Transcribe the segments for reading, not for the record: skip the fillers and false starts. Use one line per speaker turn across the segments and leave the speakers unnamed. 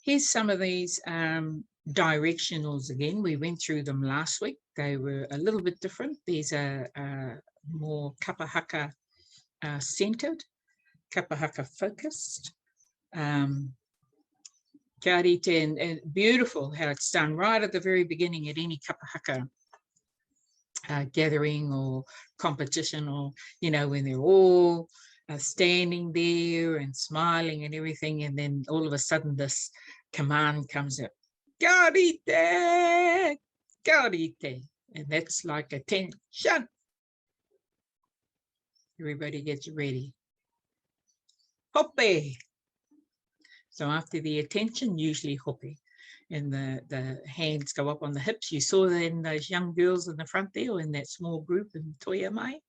Here's some of these directionals again. We went through them last week. They were a little bit different. These are more Kapahaka centered, Kapahaka focused. Kia rite, and beautiful how it's done right at the very beginning at any Kapahaka gathering or competition, or, you know, when they're all standing there and smiling and everything, and then all of a sudden this command comes up, Kia rite, kia rite, and that's like attention. Everybody gets ready. Hope. So after the attention, usually hope, and the hands go up on the hips. You saw that in those young girls in the front there, or in that small group in Toia Mai.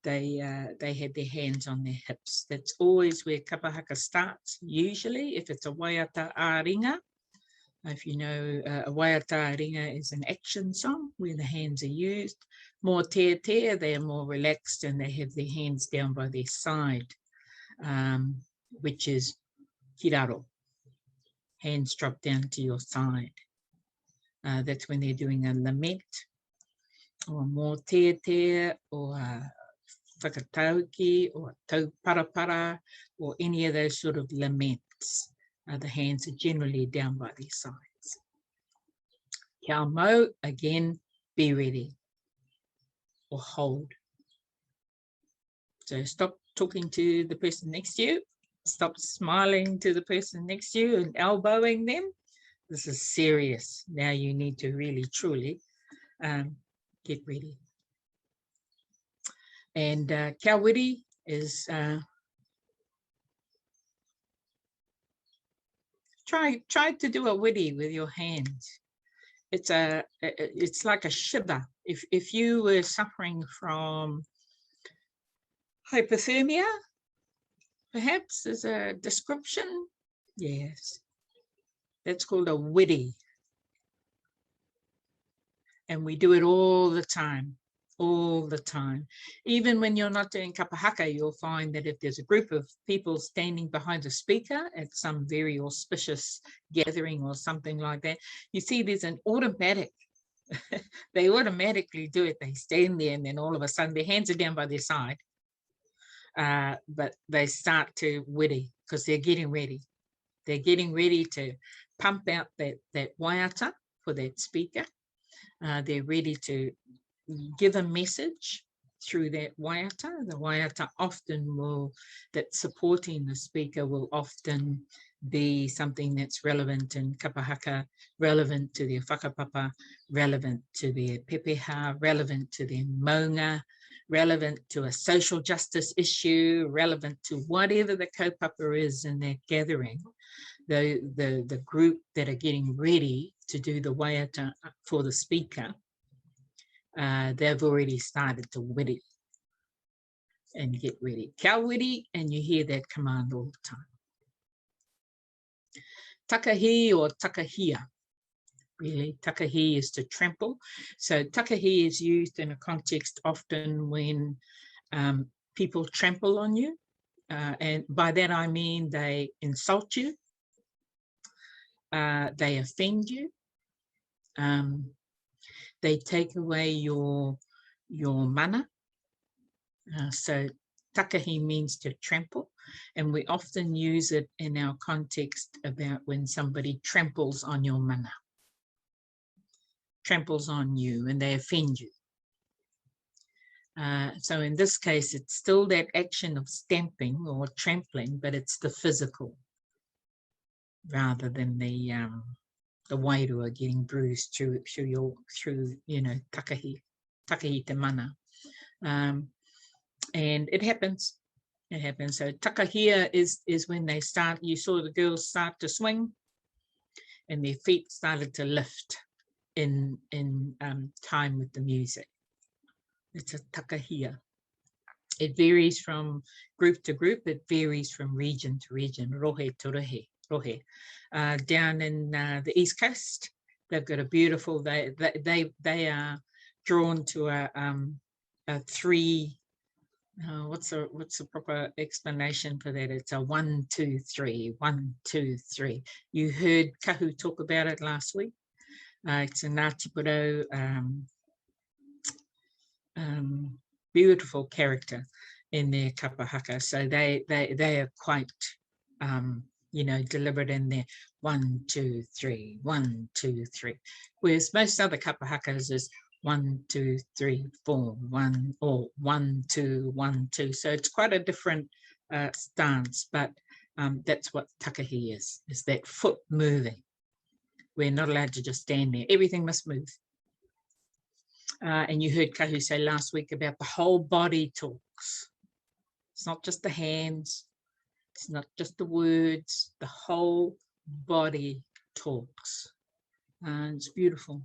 They had their hands on their hips. That's always where Kapahaka starts, usually, if it's a waiata āringa. If you know, a waiata āringa is an action song where the hands are used. More te, they are more relaxed and they have their hands down by their side, which is hiraro. Hands drop down to your side. That's when they're doing a lament, or more te, or whakatauki, or tau parapara, or any of those sort of laments. The hands are generally down by their sides. Kia mau, again, be ready, or hold. So stop talking to the person next to you. Stop smiling to the person next to you and elbowing them. This is serious. Now you need to really, truly get ready. And kia wiri is try to do a wiri with your hands. It's like a shiver. If you were suffering from hypothermia, perhaps as a description, yes, that's called a wiri. And we do it all the time. Even when you're not doing kapahaka, you'll find that if there's a group of people standing behind a speaker at some very auspicious gathering or something like that, you see there's an automatic, they automatically do it. They stand there and then all of a sudden their hands are down by their side, but they start to wiri because they're getting ready. They're getting ready to pump out that waiata for that speaker. They're ready to give a message through that waiata. The waiata often will, that supporting the speaker will often be something that's relevant in kapahaka, relevant to their whakapapa, relevant to their pepeha, relevant to their maunga, relevant to a social justice issue, relevant to whatever the kaupapa is in that gathering. The group that are getting ready to do the waiata for the speaker, they've already started to wiri and get ready. Kia wiri, and you hear that command all the time. Takahi or takahia. Really, takahi is to trample. So takahi is used in a context often when people trample on you. And by that I mean they insult you, they offend you, they take away your mana. So takahi means to trample, and we often use it in our context about when somebody tramples on your mana, tramples on you and they offend you. So in this case, it's still that action of stamping or trampling, but it's the physical rather than the wairua getting bruised through you know, takahi te mana. And it happens. It happens. So takahia is when they start, you saw the girls start to swing and their feet started to lift in time with the music. It's a takahia. It varies from group to group. It varies from region to region. Rohe to rohe. Down in the East Coast, they've got a beautiful. They are drawn to a 3 What's the proper explanation for that? It's a 1, 2, 3, 1, 2, 3. You heard Kahu talk about it last week. It's a Ngāti Porou beautiful character in their kapahaka. So they are quite deliberate in their 1, 2, 3, 1, 2, 3. Whereas most other kapahakas is 1, 2, 3, 4, 1, or 1, 2, 1, 2. So it's quite a different stance, but that's what takahi is that foot moving. We're not allowed to just stand there. Everything must move. And you heard Kahu say last week about the whole body talks. It's not just the hands. It's not just the words. The whole body talks. It's beautiful.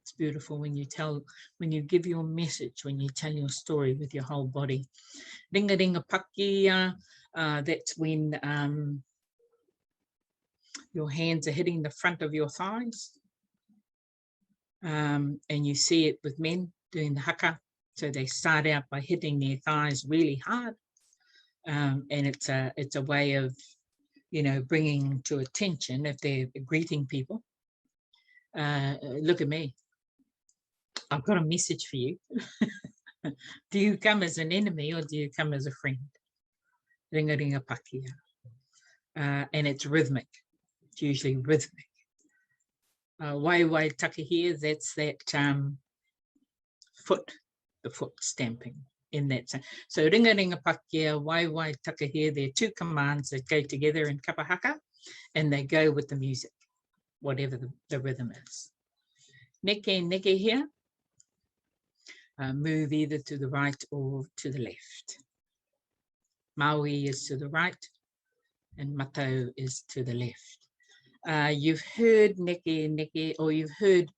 It's beautiful when you give your message, when you tell your story with your whole body. Ringa ringa pakia, that's when your hands are hitting the front of your thighs. And you see it with men doing the haka. So they start out by hitting their thighs really hard. And it's a way of, bringing to attention if they're greeting people. Look at me. I've got a message for you. Do you come as an enemy or do you come as a friend? Ringa ringa pakia. And it's rhythmic. It's usually rhythmic. Wai wai takahia, that's that foot, the foot stamping in that sense. So ringa ringa pakia, wai wai takahia, they're two commands that go together in kapahaka, and they go with the music, whatever the rhythm is. Neke neke here, move either to the right or to the left. Maui is to the right, and matau is to the left. You've heard neke neke, or you've heard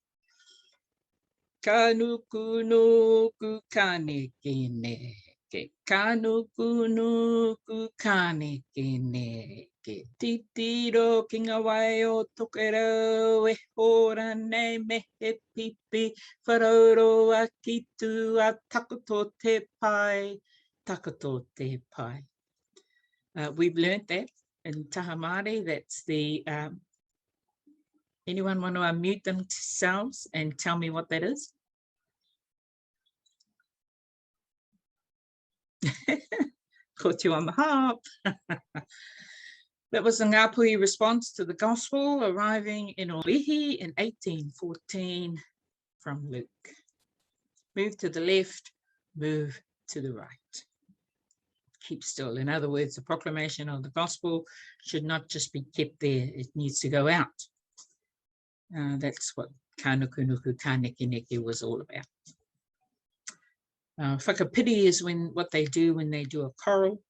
kanuku no ku kaneke neke, kanuku no ku kaneke neke, titiro kinga wai o tokero e hora nei mehe pipi, wharauro a kitu a takoto te pai, takoto te pai. We've learnt that in Tahamari. That's the anyone want to unmute themselves and tell me what that is? Caught you on the hop. That was the Ngāpuhi response to the gospel arriving in Orihi in 1814 from Luke. Move to the left, move to the right. Keep still. In other words, the proclamation of the gospel should not just be kept there. It needs to go out. That's what Kanukunuku Kanekineke was all about. Whakapiri is what they do when they do a choral,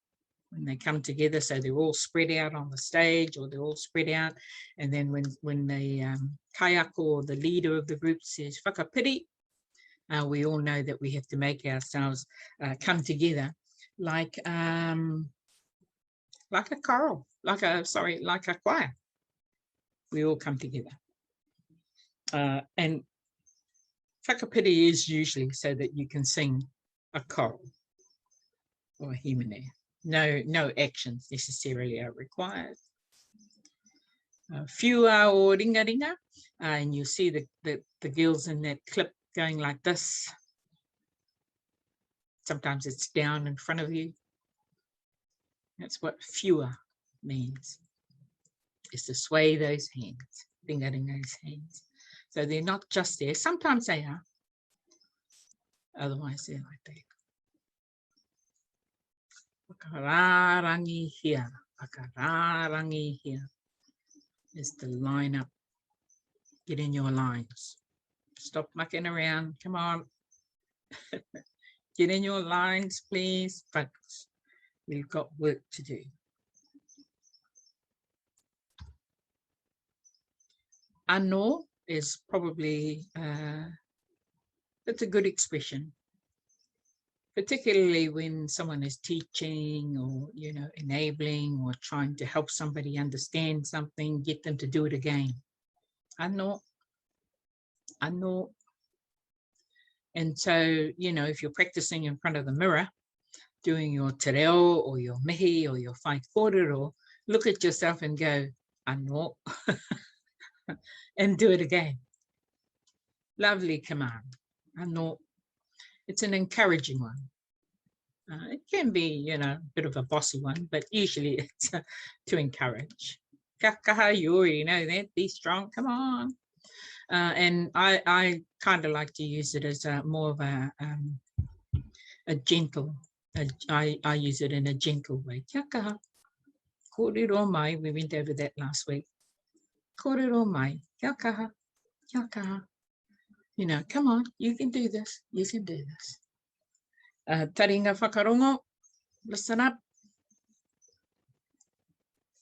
when they come together, so they're all spread out on the stage, or they're all spread out, and then when the kaiako, or the leader of the group, says whakapiri, we all know that we have to make ourselves come together like a choral, like a choir. We all come together. And whakapiri is usually so that you can sing a choral or a himene. No actions necessarily are required. Whiua o ringa ringa, and you see the girls in that clip going like this. Sometimes it's down in front of you. That's what whiua means, is to sway those hands, ringa ringa those hands. So they're not just there. Sometimes they are. Otherwise, they're like that. Whakararangi here. Whakararangi here is to line up. Get in your lines. Stop mucking around. Come on. Get in your lines, please. Folks, we've got work to do. Anō is probably, it's a good expression, particularly when someone is teaching or, enabling or trying to help somebody understand something, get them to do it again. Anō. And so, if you're practicing in front of the mirror, doing your te reo or your mihi or your whai kōrero, look at yourself and go, anō, and do it again. Lovely command, anō. It's an encouraging one. It can be, you know, a bit of a bossy one, but usually it's to encourage. Ka kaha, you already know that, be strong, come on. And I kind of like to use it as more of a gentle, I use it in a gentle way. Kia kaha, kōrero mai, we went over that last week. Kōrero mai, kia kaha, kia kaha. You know, come on, you can do this, you can do this. Taringa whakarongo, listen up.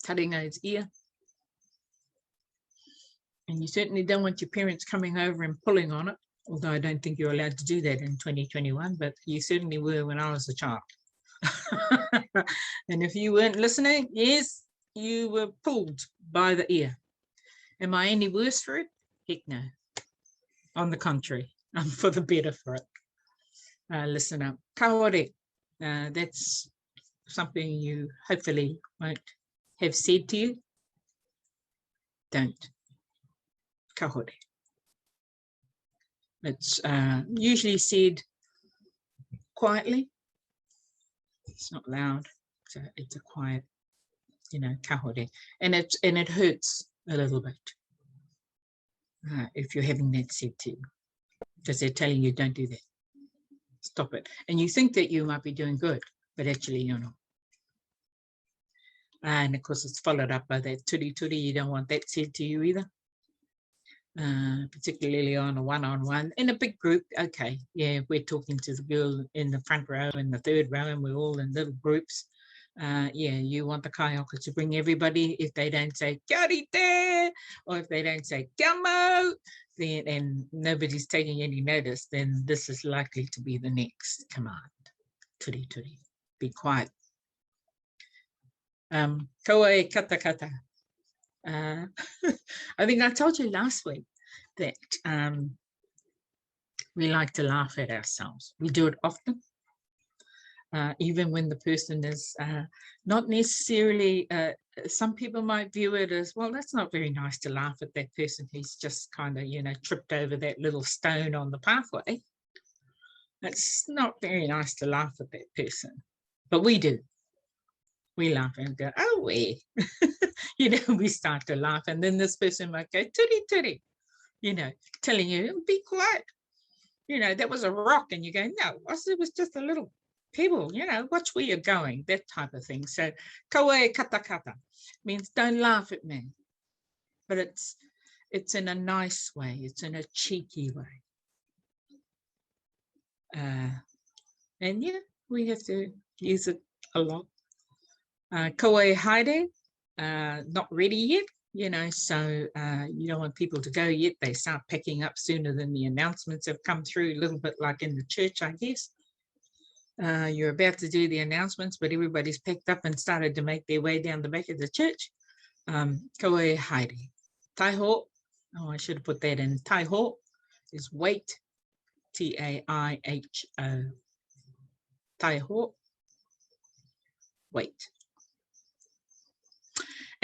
Taringa is ear. And you certainly don't want your parents coming over and pulling on it, although I don't think you're allowed to do that in 2021, but you certainly were when I was a child. And if you weren't listening, yes, you were pulled by the ear. Am I any worse for it? Heck no. On the contrary, I'm for the better for it. Listen up. Kaore. That's something you hopefully won't have said to you. Don't. Kaore. It's usually said quietly. It's not loud. It's a quiet, you know, kaore. And it hurts a little bit if you're having that said to you, because they're telling you don't do that. Stop it. And you think that you might be doing good, but actually you're not. And of course it's followed up by that turi turi. You don't want that said to you either. Particularly on a one-on-one. In a big group, okay, yeah, we're talking to the girl in the front row and the third row and we're all in little groups. Yeah, you want the kaioka to bring everybody. If they don't say kia rite, or if they don't say kia mau, then, and nobody's taking any notice, then this is likely to be the next command. Turi turi, be quiet. Kaua kata kata. I think I told you last week that we like to laugh at ourselves. We do it often, even when the person is not necessarily, some people might view it as, well, that's not very nice to laugh at that person who's just kind of, you know, tripped over that little stone on the pathway. It's not very nice to laugh at that person, but we do. We laugh and go, oh, we, you know, we start to laugh. And then this person might go, turi turi, you know, telling you, be quiet. You know, that was a rock. And you go, no, it was just a little pebble, you know, watch where you're going, that type of thing. So, kaua kata kata means don't laugh at me. But it's in a nice way. It's in a cheeky way. And yeah, we have to use it a lot. Kaua haere, not ready yet, you know, so you don't want people to go yet. They start packing up sooner than the announcements have come through, a little bit like in the church, I guess. You're about to do the announcements, but everybody's packed up and started to make their way down the back of the church. Kaua haere. Taiho, oh, I should have put that in. Taiho is wait, T-A-I-H-O. Taiho, wait.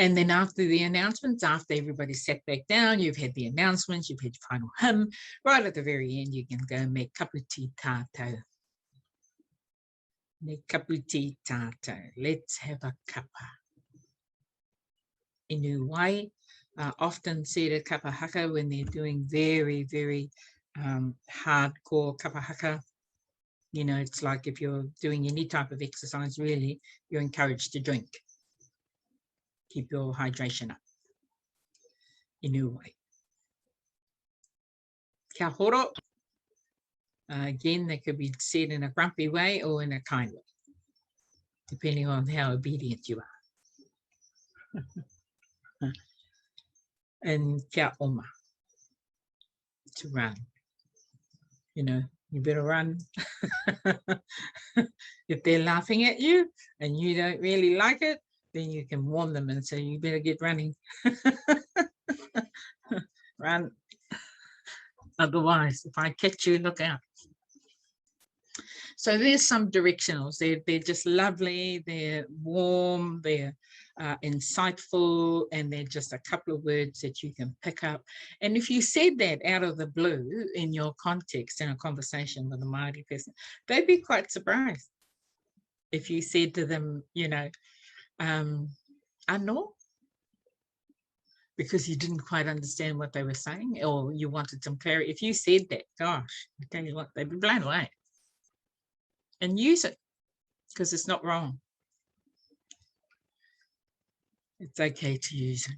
And then after the announcements, after everybody sat back down, you've had the announcements, you've had your final hymn, right at the very end, you can go me kaputi tātou. Me kaputi tātou. Let's have a kapa. Inu wai, often said at Kapahaka when they're doing very, very hardcore Kapahaka. You know, it's like if you're doing any type of exercise, really, you're encouraged to drink. Keep your hydration up. Inu wai. Kia horo. Again, that could be said in a grumpy way or in a kind way, depending on how obedient you are. And kia oma. To run. You know, you better run. If they're laughing at you and you don't really like it, then you can warn them and say, you better get running. Run. Otherwise, if I catch you, look out. So there's some directionals. They're just lovely. They're warm. They're insightful, and they're just a couple of words that you can pick up. And if you said that out of the blue in your context in a conversation with a Māori person, they'd be quite surprised if you said to them, you know, anō, because you didn't quite understand what they were saying, or you wanted some clarity. If you said that, gosh, I tell you what, they'd be blown away. And use it, because it's not wrong. It's okay to use it.